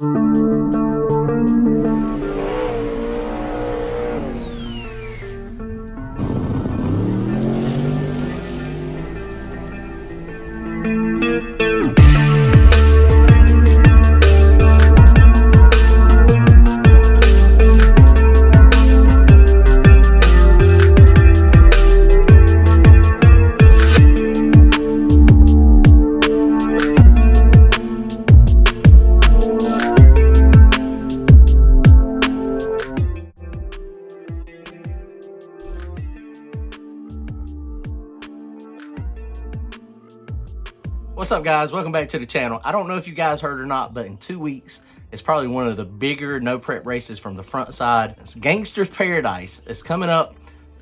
What's up, guys? Welcome back to the channel. I don't know if you guys heard or not, but in 2 weeks, it's probably one of the bigger no prep races from the front side. It's Gangster's Paradise. It's coming up.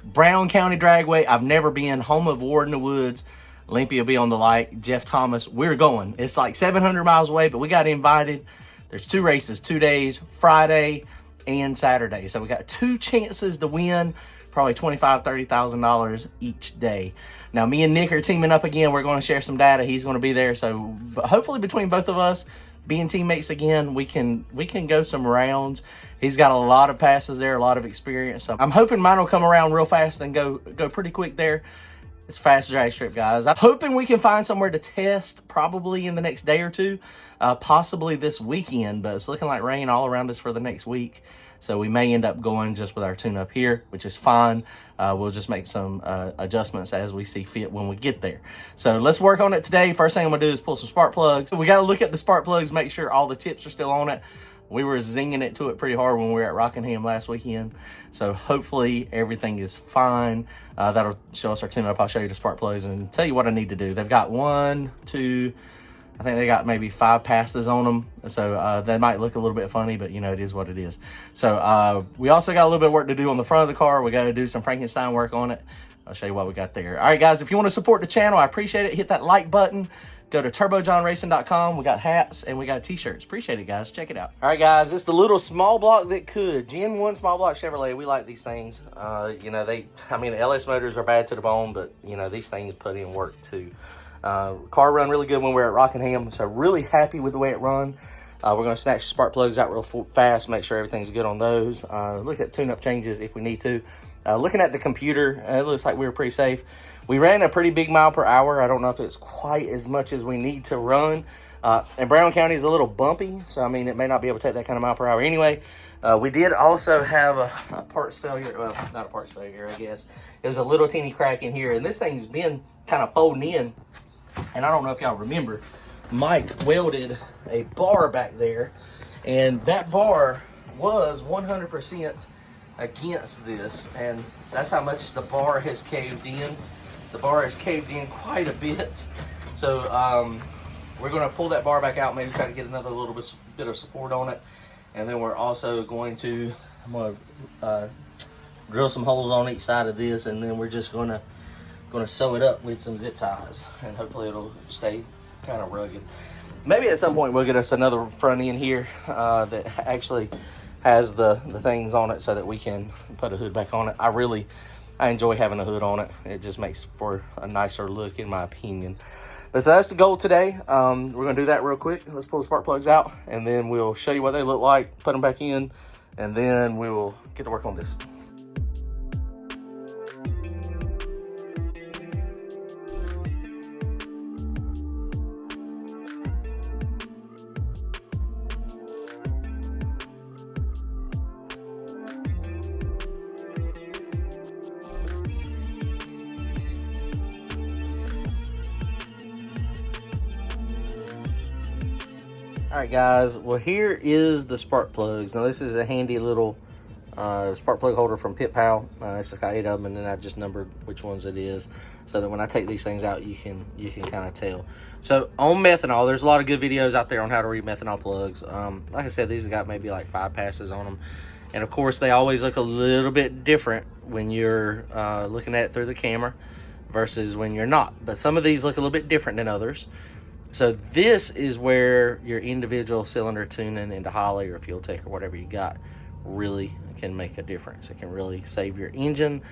Brown County Dragway. I've never been. Home of Ward in the Woods. Limpy will be on the light. Jeff Thomas. We're going. It's like 700 miles away, but we got invited. There's 2 races, 2 days, Friday and Saturday. So we got 2 chances to win. Probably $25,000, $30,000 each day. Now, me and Nick are teaming up again. We're going to share some data. He's going to be there. So hopefully between both of us being teammates again, we can go some rounds. He's got a lot of passes there, a lot of experience. So I'm hoping mine will come around real fast and go pretty quick there. It's a fast drag strip, guys. I'm hoping we can find somewhere to test probably in the next day or two, possibly this weekend, but it's looking like rain all around us for the next week. So we may end up going just with our tune-up here, which is fine. We'll just make some adjustments as we see fit when we get there. So let's work on it today. First thing I'm gonna do is pull some spark plugs. We gotta look at the spark plugs, make sure all the tips are still on it. We were zinging it to it pretty hard when we were at Rockingham last weekend. So hopefully everything is fine. That'll show us our tune-up. I'll show you the spark plugs and tell you what I need to do. They've got 1, 2, I think they got maybe 5 passes on them. So that might look a little bit funny, but you know, it is what it is. So we also got a little bit of work to do on the front of the car. We got to do some Frankenstein work on it. I'll show you what we got there. All right, guys, if you want to support the channel, I appreciate it. Hit that like button. Go to turbojohnracing.com. We got hats and we got t-shirts. Appreciate it, guys. Check it out. All right, guys, it's the little small block that could. Gen 1 small block Chevrolet. We like these things. You know, the LS motors are bad to the bone, but you know, these things put in work too. Car run really good when we were at Rockingham, so really happy with the way it run. We're going to snatch the spark plugs out real fast, make sure everything's good on those. Look at tune-up changes if we need to. Looking at the computer, it looks like we were pretty safe. We ran a pretty big mile per hour. I don't know if it's quite as much as we need to run. And Brown County is a little bumpy, so I mean, it may not be able to take that kind of mile per hour anyway. We did also have a parts failure. Well, not a parts failure, I guess. It was a little teeny crack in here, and this thing's been kind of folding in. And I don't know if y'all remember, Mike welded a bar back there, and that bar was 100% against this, and that's how much the bar has caved in. The bar has caved in quite a bit. So we're going to pull that bar back out, maybe try to get another little bit of support on it. And then we're also going to, I'm going to drill some holes on each side of this, and then we're just going to sew it up with some zip ties, and hopefully it'll stay kind of rugged. Maybe at some point we'll get us another front end here that actually has the things on it so that we can put a hood back on it. I enjoy having a hood on it. It just makes for a nicer look, in my opinion. But so that's the goal today. We're gonna do that real quick. Let's pull the spark plugs out, and then we'll show you what they look like, put them back in, and then we will get to work on this. All right, guys, well, here is the spark plugs. Now, this is a handy little spark plug holder from Pit Pal. It's just got 8 of them, and then I just numbered which ones it is, so that when I take these things out, you can kind of tell. So on methanol, there's a lot of good videos out there on how to read methanol plugs. Like I said, these have got maybe like 5 passes on them, and of course they always look a little bit different when you're looking at it through the camera versus when you're not. But some of these look a little bit different than others. So this is where your individual cylinder tuning into Holley or Fuel Tech or whatever you got really can make a difference. It can really save your engine,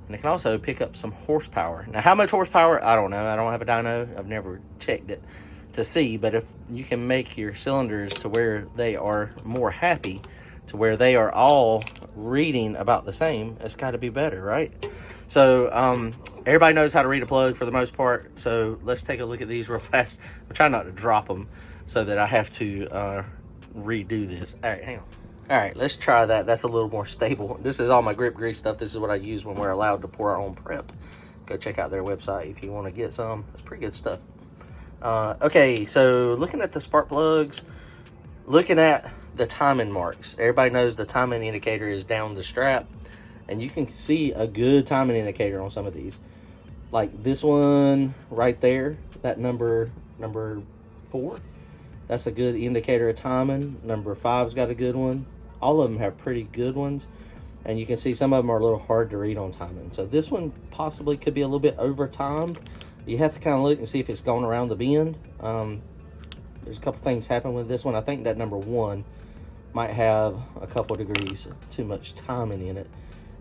and it can also pick up some horsepower. Now, how much horsepower? I don't know. I don't have a dyno. I've never checked it. to see, but if you can make your cylinders to where they are more happy, to where they are all reading about the same, it's got to be better, right? So everybody knows how to read a plug for the most part, so let's take a look at these real fast. I'm trying not to drop them so that I have to redo this. All right, hang on. All right, let's try that. That's a little more stable. This is all my grip grease stuff. This is what I use when we're allowed to pour our own prep. Go check out their website if you want to get some. It's pretty good stuff. Okay, so looking at the spark plugs, looking at the timing marks. Everybody knows the timing indicator is down the strap, and you can see a good timing indicator on some of these. Like this one right there, that number 4, that's a good indicator of timing. Number 5's got a good one. All of them have pretty good ones, and you can see some of them are a little hard to read on timing. So this one possibly could be a little bit over timed. You have to kind of look and see if it's going around the bend. There's a couple things happen with this one. I think that number 1 might have a couple degrees too much timing in it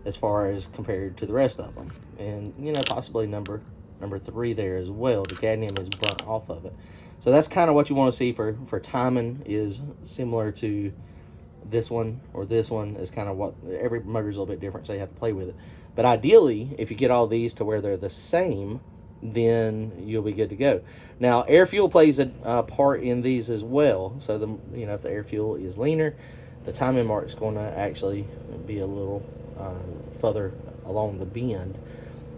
as far as compared to the rest of them. And, you know, possibly number 3 there as well. The cadmium is burnt off of it. So that's kind of what you want to see for timing, is similar to this one or this one. Is kind of what, every motor is a little bit different, so you have to play with it. But ideally, if you get all these to where they're the same, then you'll be good to go. Now, air fuel plays a part in these as well. So the, you know, if the air fuel is leaner, the timing mark is going to actually be a little further along the bend.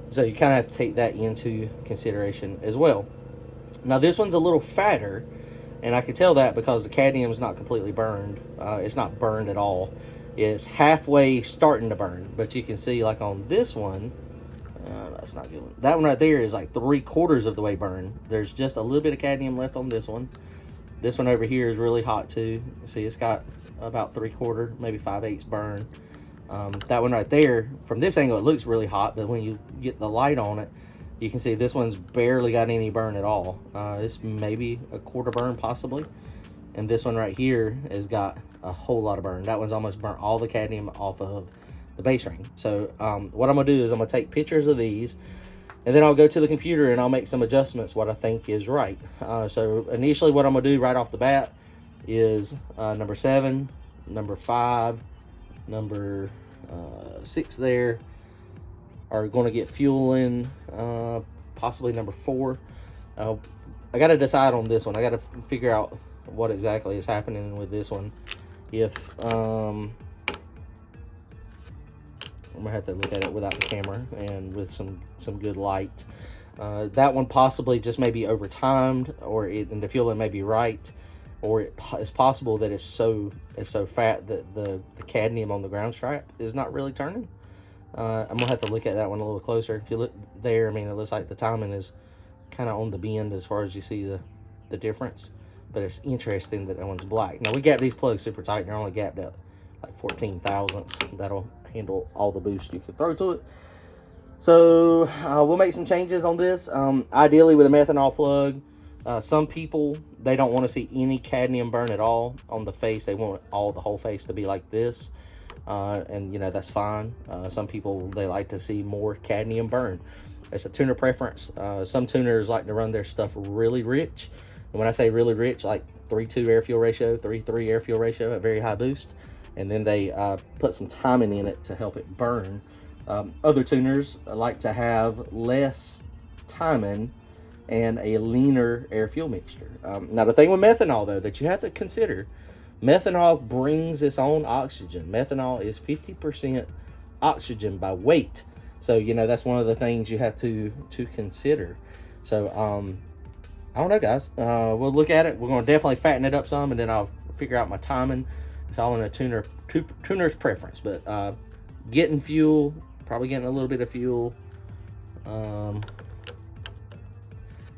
So you kind of have to take that into consideration as well. Now this one's a little fatter, and I can tell that because the cadmium is not completely burned. It's not burned at all. It's halfway starting to burn, but you can see like on this one, that's not good. That one right there is like 3/4 of the way burned. There's just a little bit of cadmium left on this one. This one over here is really hot too. See, it's got about 3/4, maybe 5/8 burn. That one right there, from this angle, it looks really hot, but when you get the light on it, you can see this one's barely got any burn at all. It's maybe a 1/4 burn possibly. And this one right here has got a whole lot of burn. That one's almost burnt all the cadmium off of the base ring. So what I'm gonna do is I'm gonna take pictures of these, and then I'll go to the computer and I'll make some adjustments what I think is right. So initially what I'm gonna do right off the bat is number 7, number 5, number 6 there are going to get fuel in, possibly number 4. I got to decide on this one. I got to figure out what exactly is happening with this one. If I'm gonna have to look at it without the camera and with some good light. That one possibly just may be over timed, or and the fueling may be right, or it's possible that it's so fat that the cadmium on the ground strap is not really turning. I'm gonna have to look at that one a little closer. If you look there, I mean, it looks like the timing is kind of on the bend as far as you see the difference. But it's interesting that one's black. Now we gapped these plugs super tight, and they're only gapped at like 14 thousandths. That'll handle all the boost you can throw to it. So we'll make some changes on this. Ideally with a methanol plug. Some people, they don't want to see any cadmium burn at all on the face. They want the whole face to be like this. And you know, that's fine. Some people, they like to see more cadmium burn. It's a tuner preference. Some tuners like to run their stuff really rich. And when I say really rich, like 3:2 air fuel ratio, 3:3 air fuel ratio, a very high boost. And then they put some timing in it to help it burn. Other tuners like to have less timing and a leaner air fuel mixture. Now the thing with methanol though that you have to consider, methanol brings its own oxygen. Methanol is 50% oxygen by weight. So, you know, that's one of the things you have to consider. So, I don't know, guys. We'll look at it. We're going to definitely fatten it up some, and then I'll figure out my timing. It's all in a tuner's preference. But getting fuel, probably getting a little bit of fuel.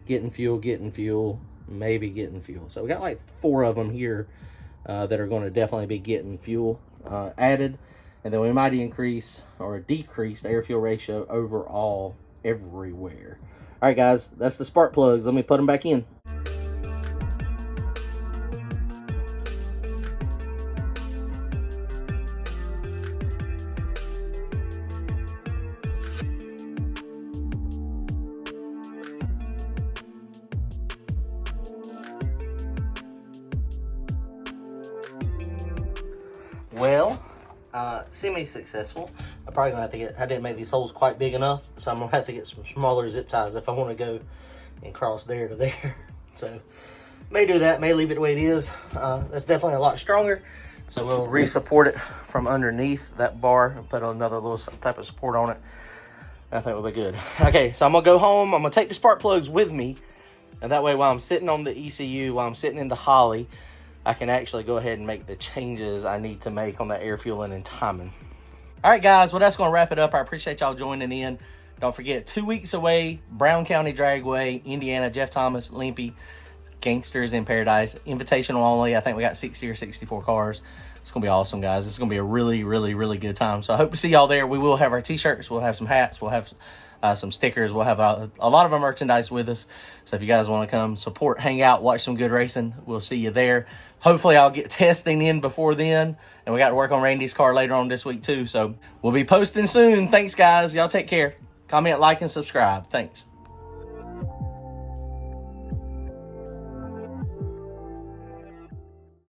Getting fuel, maybe getting fuel. So we got like 4 of them here that are going to definitely be getting fuel added. And then we might increase or decrease the air fuel ratio overall everywhere. All right, guys, that's the spark plugs. Let me put them back in. Well, semi-successful. I'm probably gonna have to get, I didn't make these holes quite big enough, so I'm gonna have to get some smaller zip ties if I wanna go and cross there to there. So, may do that, may leave it the way it is. That's definitely a lot stronger. So we'll re-support it from underneath that bar and put another little type of support on it. I think we'll be good. Okay, so I'm gonna go home. I'm gonna take the spark plugs with me. And that way, while I'm sitting on the ECU, while I'm sitting in the Holly, I can actually go ahead and make the changes I need to make on the air fueling and timing. All right, guys, well, that's going to wrap it up. I appreciate y'all joining in. Don't forget, 2 weeks away, Brown County Dragway, Indiana, Jeff Thomas, Limy, Gangsters in Paradise. Invitational only. I think we got 60 or 64 cars. It's going to be awesome, guys. It's going to be a really, really, really good time. So I hope to see y'all there. We will have our T-shirts. We'll have some hats. We'll have some stickers. We'll have a lot of our merchandise with us. So if you guys want to come support, hang out, watch some good racing, we'll see you there. Hopefully I'll get testing in before then. And we got to work on Randy's car later on this week too. So we'll be posting soon. Thanks, guys. Y'all take care. Comment, like, and subscribe. Thanks.